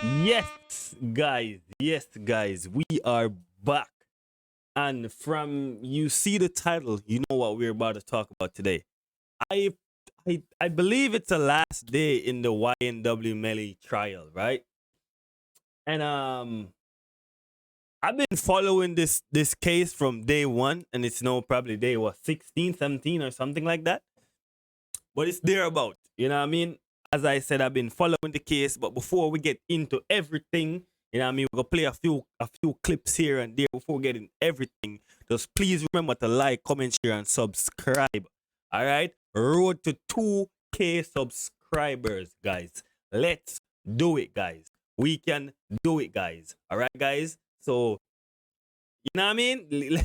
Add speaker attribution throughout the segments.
Speaker 1: Yes, guys, we are back. And from you see the title, you know what we're about to talk about today. I I believe it's the last day in the YNW Melly trial, right? And I've been following this case from day one, and it's now probably day what 16, 17, or something like that. But it's there about. You know what I mean? As I said, I've been following the case, but before we get into everything, you know what I mean, we're gonna play a few clips here and there before getting everything. Just please remember to like, comment, share, and subscribe. Alright? Road to 2K subscribers, guys. Let's do it, guys. We can do it, guys. Alright, guys. So you know what I mean?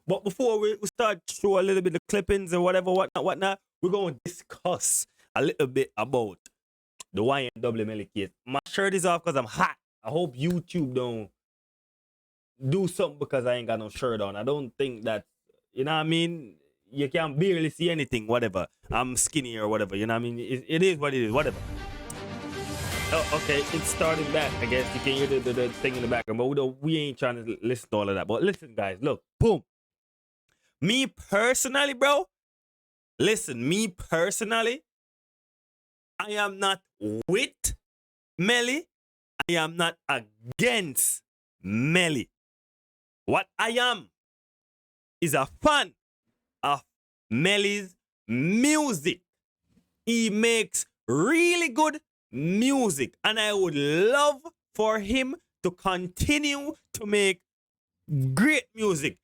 Speaker 1: But before we start show a little bit of clippings or whatever, whatnot, we're going to discuss a little bit about the YNW Melly case. My shirt is off because I'm hot. I hope YouTube don't do something because I ain't got no shirt on. I don't think that, you know what I mean? You can barely see anything, whatever. I'm skinny or whatever, you know what I mean? It is what it is, whatever. Oh, okay, it's starting back. I guess you can hear the thing in the background, but we ain't trying to listen to all of that. But listen, guys, look, boom. Me personally, bro, listen, me personally, I am not with Melly. I am not against Melly. What I am is a fan of Melly's music. He makes really good music, and I would love for him to continue to make great music.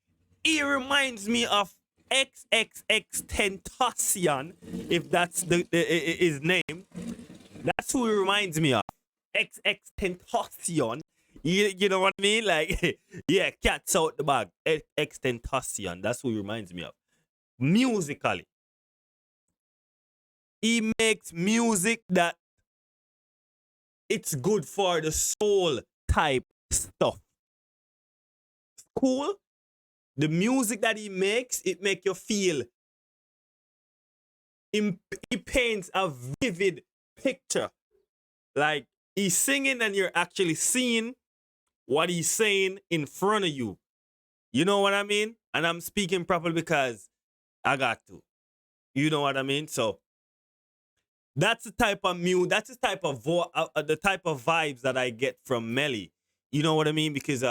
Speaker 1: He reminds me of XXX Tentacion, if that's his name. That's who he reminds me of. XX Tentacion. You know what I mean? Like, yeah, cats out the bag. X Tentacion. That's who he reminds me of. Musically, he makes music that it's good for the soul type stuff. Cool. The music that he makes, it make you feel. He paints a vivid picture. Like he's singing and you're actually seeing what he's saying in front of you. You know what I mean? And I'm speaking properly because I got to. You know what I mean? So that's the type of that's the type of the type of vibes that I get from Melly. You know what I mean? Because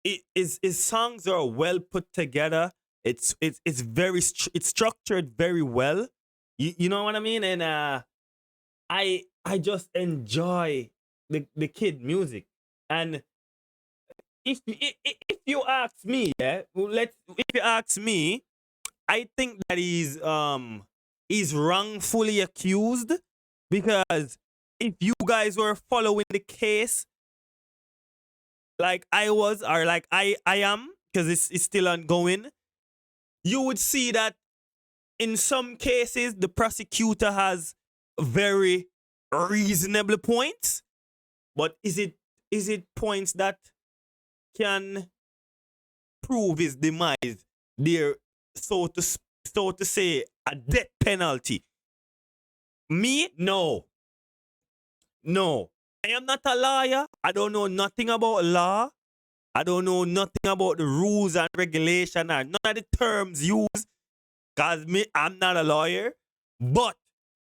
Speaker 1: his songs are well put together. It's very it's structured very well. You know what I mean? And I just enjoy the kid music. And if you ask me, yeah, if you ask me, I think that he's wrongfully accused, because if you guys were following the case like I was, or like I am, because it's still ongoing, you would see that in some cases the prosecutor has very reasonable points, but is it points that can prove his demise? There, so to say, a death penalty. Me, no. I am not a lawyer. I don't know nothing about law. I don't know nothing about the rules and regulation or none of the terms used, because I'm not a lawyer. But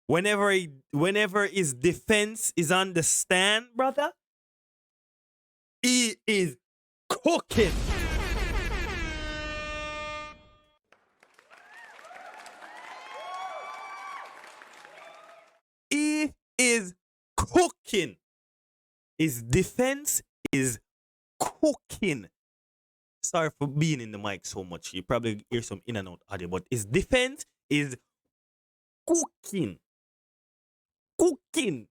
Speaker 1: whenever his defense is on the stand, brother, he is cooking. He is cooking. His defense is cooking. Sorry for being in the mic so much. You probably hear some in and out audio, but his defense is cooking. Cooking.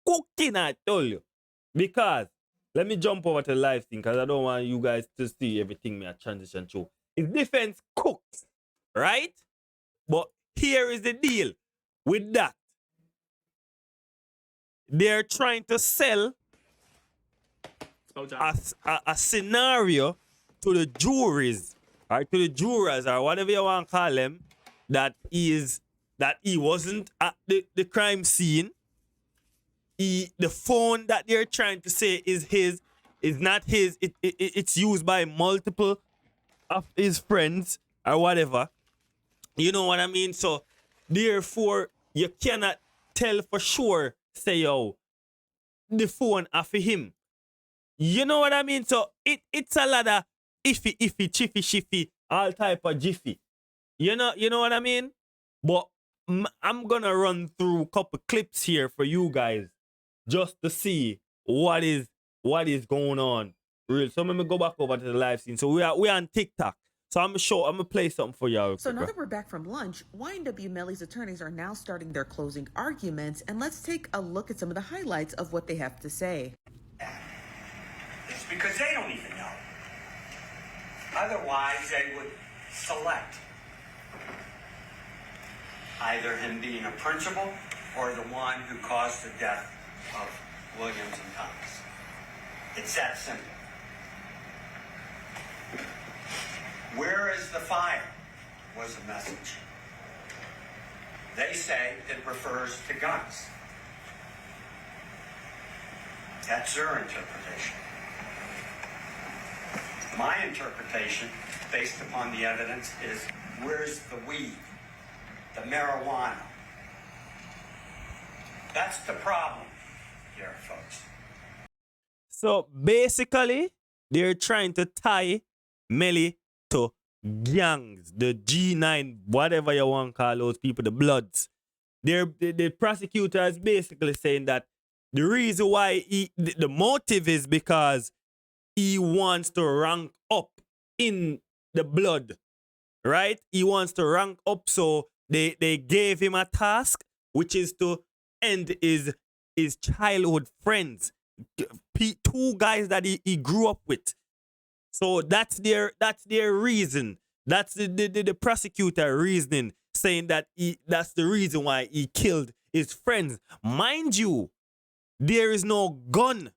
Speaker 1: Cooking, I told you. Because, let me jump over to the live thing, because I don't want you guys to see everything me a transition through. His defense cooks, right? But here is the deal with that. They're trying to sell a scenario to the juries, or to the jurors, or whatever you want to call them, that he wasn't at the crime scene, the phone that they're trying to say is his is not his. It's used by multiple of his friends or whatever. You know what I mean? So therefore, you cannot tell for sure, say, yo, the phone after him. You know what I mean? So it's a lot of iffy, chiffy, shiffy, all type of jiffy. You know what I mean? But I'm gonna run through a couple clips here for you guys just to see what is going on. Real. So let me go back over to the live scene. So we're on TikTok. So I'm gonna play something for y'all.
Speaker 2: So now that we're back from lunch, YNW Melly's attorneys are now starting their closing arguments, and let's take a look at some of the highlights of what they have to say.
Speaker 3: It's because they don't even know. Otherwise, they would select either him being a principal or the one who caused the death of Williams and Thomas. It's that simple. Where is the fire was the message. They say it refers to guns. That's their interpretation. My interpretation, based upon the evidence, is where's the weed, the marijuana? That's the problem here, folks.
Speaker 1: So basically, they're trying to tie Melly to gangs, the G9, whatever you want to call those people, the Bloods. The prosecutor is basically saying that the reason why the motive is because he wants to rank up in the Blood, right? He wants to rank up, so they gave him a task, which is to end his childhood friends, two guys that he grew up with. So that's their reason. That's the prosecutor reasoning, saying that that's the reason why he killed his friends. Mind you, there is no gun.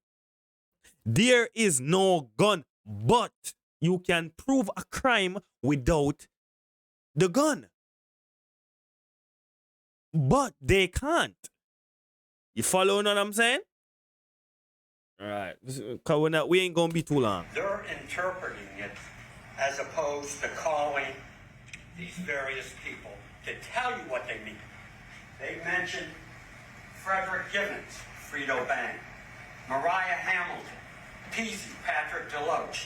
Speaker 1: There is no gun, but you can prove a crime without the gun. But they can't. You following what I'm saying? All right, because we ain't gonna be too long.
Speaker 3: They're interpreting it as opposed to calling these various people to tell you what they mean. They mentioned Frederick Givens, Frito Bang, Mariah Hamilton, Peasy, Patrick Deloach,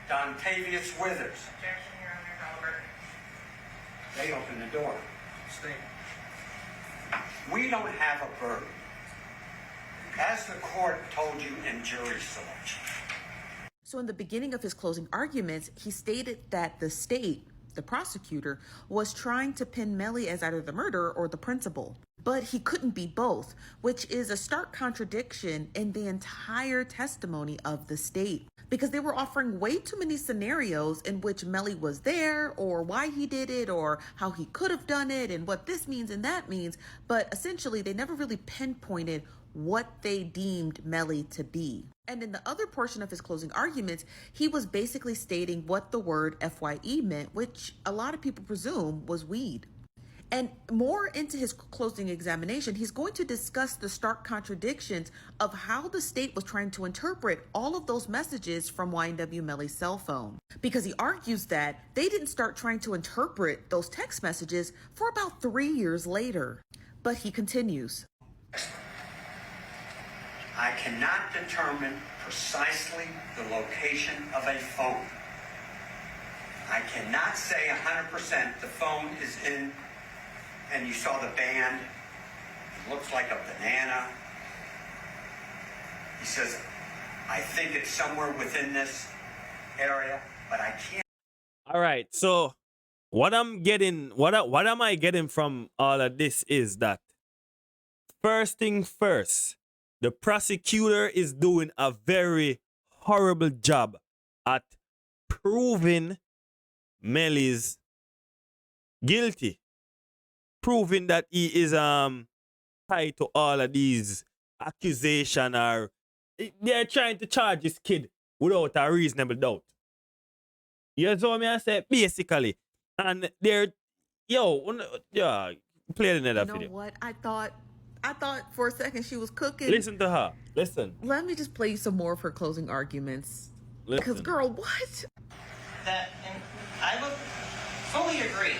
Speaker 3: Dontavius Withers.
Speaker 4: Objection, Your Honor, Halliburton.
Speaker 3: They opened the door. Stay. We don't have a burden. As the court told you in jury selection.
Speaker 2: So in the beginning of his closing arguments, he stated that the state, the prosecutor, was trying to pin Melly as either the murderer or the principal. But he couldn't be both, which is a stark contradiction in the entire testimony of the state. Because they were offering way too many scenarios in which Melly was there, or why he did it, or how he could have done it, and what this means and that means. But essentially, they never really pinpointed what they deemed Melly to be. And in the other portion of his closing arguments, he was basically stating what the word FYE meant, which a lot of people presume was weed. And more into his closing examination, he's going to discuss the stark contradictions of how the state was trying to interpret all of those messages from YNW Melly's cell phone. Because he argues that they didn't start trying to interpret those text messages for about 3 years later. But he continues.
Speaker 3: I cannot determine precisely the location of a phone. I cannot say 100% the phone is in, and you saw the band, it looks like a banana. He says, I think it's somewhere within this area, but I can't.
Speaker 1: All right, so what am I getting from all of this is that first thing first, the prosecutor is doing a very horrible job at proving Melly's guilty. Proving that he is tied to all of these accusations, or they're trying to charge this kid without a reasonable doubt. You know what I say? Basically. And they're, yeah, play another video.
Speaker 2: You know what? I thought I thought for a second she was cooking.
Speaker 1: Listen to her. Listen.
Speaker 2: Let me just play you some more of her closing arguments. Because,
Speaker 1: Listen.
Speaker 2: girl, what?
Speaker 5: That, and I would fully agree.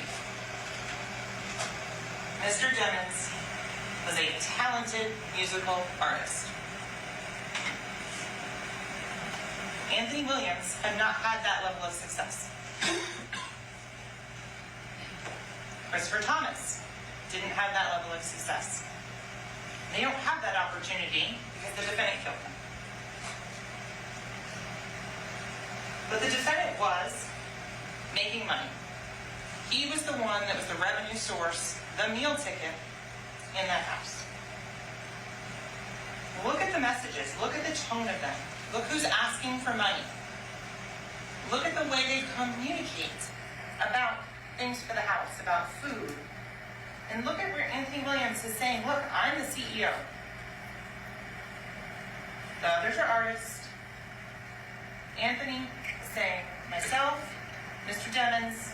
Speaker 5: Mr. Demmons was a talented musical artist. Anthony Williams had not had that level of success. Christopher Thomas didn't have that level of success. They don't have that opportunity because the defendant killed them. But the defendant was making money. He was the one that was the revenue source, the meal ticket in that house. Look at the messages. Look at the tone of them. Look who's asking for money. Look at the way they communicate about things for the house, about food. And look at where Anthony Williams is saying, look, I'm the CEO. The others are artists. Anthony is saying, myself, Mr. Demmons,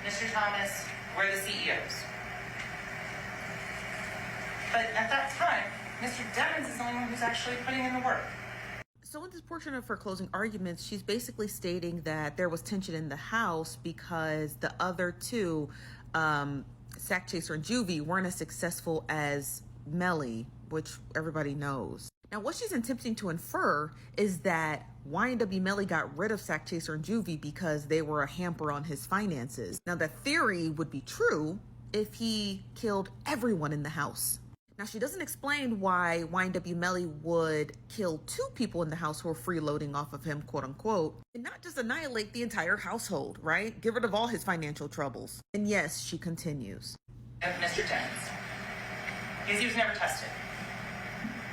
Speaker 5: Mr. Thomas, we're the CEOs. But at that time, Mr. Demmons is the only one who's actually putting in the work.
Speaker 2: So in this portion of her closing arguments, she's basically stating that there was tension in the house because the other two, Sack Chaser and Juvie, weren't as successful as Melly, which everybody knows. Now, what she's attempting to infer is that YNW Melly got rid of Sack Chaser and Juvie because they were a hamper on his finances. Now, that theory would be true if he killed everyone in the house. Now, she doesn't explain why YNW Melly would kill 2 people in the house who are freeloading off of him, quote unquote, and not just annihilate the entire household, right? Get rid of all his financial troubles. And yes, she continues.
Speaker 5: Mr. Demmons, because he was never tested.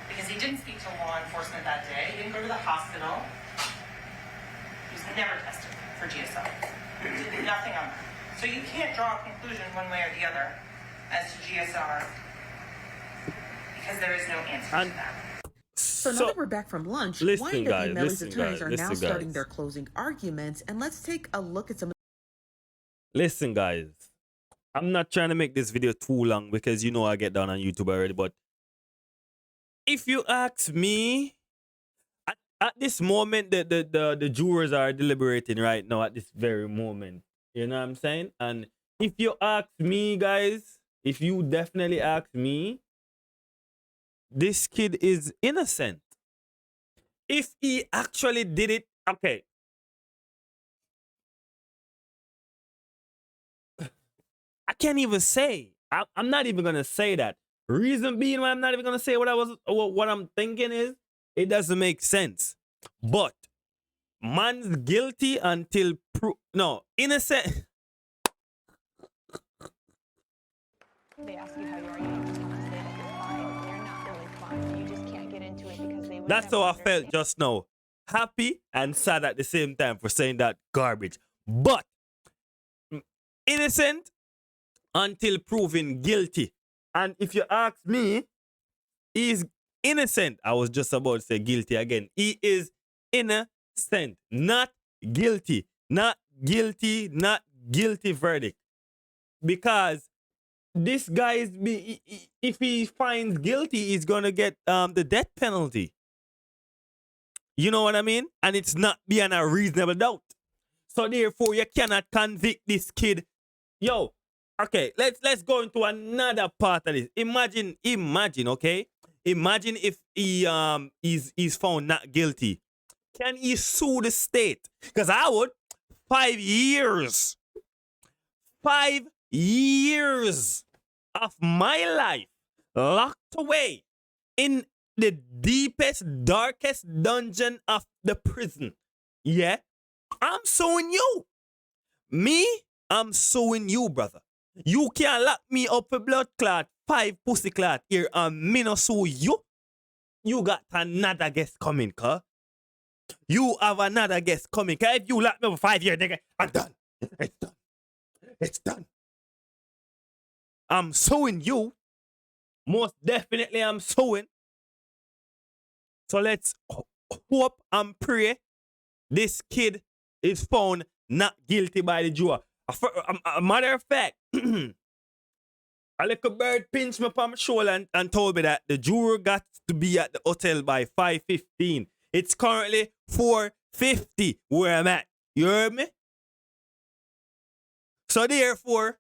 Speaker 5: Because he didn't speak to law enforcement that day. He didn't go to the hospital. He was never tested for GSR. Did nothing on that. So you can't draw a conclusion one way or the other as to GSR because there is no answer to that.
Speaker 2: So now that we're back from lunch, YNW Melly's attorneys are now starting their closing arguments, and let's take a look at some of
Speaker 1: Listen, guys. I'm not trying to make this video too long because you know I get down on YouTube already, but if you ask me, at this moment, the jurors are deliberating right now at this very moment. You know what I'm saying? And if you ask me, guys, if you definitely ask me, this kid is innocent. If he actually did it, okay. I can't even say. I'm not even gonna say that. Reason being why I'm not even gonna say what I'm thinking is it doesn't make sense. But man's guilty until innocent.
Speaker 6: They ask you how you are, you don't just have to say that you're fine. You're not really fine. You just can't get into it because they would
Speaker 1: That's
Speaker 6: never
Speaker 1: how I
Speaker 6: understand.
Speaker 1: felt just now. Happy and sad at the same time for saying that garbage. But innocent until proven guilty. And if you ask me, he's innocent. I was just about to say guilty again. He is innocent, not guilty. Not guilty, not guilty verdict. Because this guy is, if he finds guilty, he's going to get the death penalty. You know what I mean? And it's not beyond a reasonable doubt. So therefore, you cannot convict this kid. Yo, okay, let's go into another part of this. Imagine, okay? Imagine if he is found not guilty. Can he sue the state? Because I would. 5 years. 5 years of my life locked away in the deepest, darkest dungeon of the prison. Yeah? I'm suing you. Me, I'm suing you, brother. You can't lock me up for blood clot, 5 pussy clot here, and me no sue you. You got another guest coming, cuz. You have another guest coming, cuz. If you lock me up for 5 years, nigga, I'm done. It's done. It's done. I'm suing you. Most definitely I'm suing. So let's hope and pray this kid is found not guilty by the juror. A matter of fact, a little bird pinched me upon my shoulder and told me that the juror got to be at the hotel by 5:15. It's currently 4:50 where I'm at. You heard me? So therefore,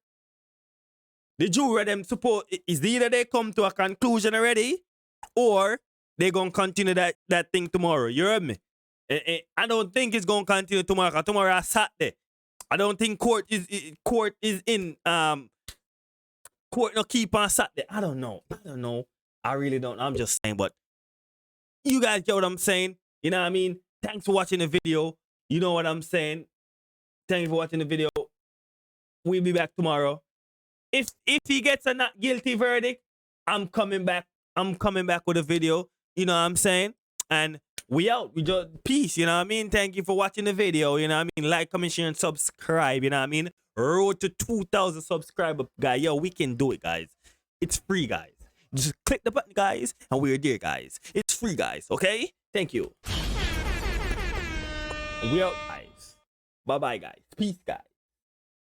Speaker 1: the juror them suppose is either they come to a conclusion already or they gonna continue that thing tomorrow. You heard me? I don't think it's gonna continue tomorrow. 'Cause tomorrow is Saturday. I don't think court is in court no keep on Saturday. I don't know. I really don't. I'm just saying, but you guys get what I'm saying. You know what I mean? Thanks for watching the video. You know what I'm saying. Thanks for watching the video. We'll be back tomorrow. If he gets a not guilty verdict, I'm coming back. I'm coming back with a video. You know what I'm saying? And we out. We just peace. You know what I mean? Thank you for watching the video. You know what I mean? Like, comment, share, and subscribe. You know what I mean? Road to 2,000 subscribers, guys. Yo, we can do it, guys. It's free, guys. Just click the button, guys, and we're there, guys. It's free, guys. Okay? Thank you. We out, guys. Bye-bye, guys. Peace, guys.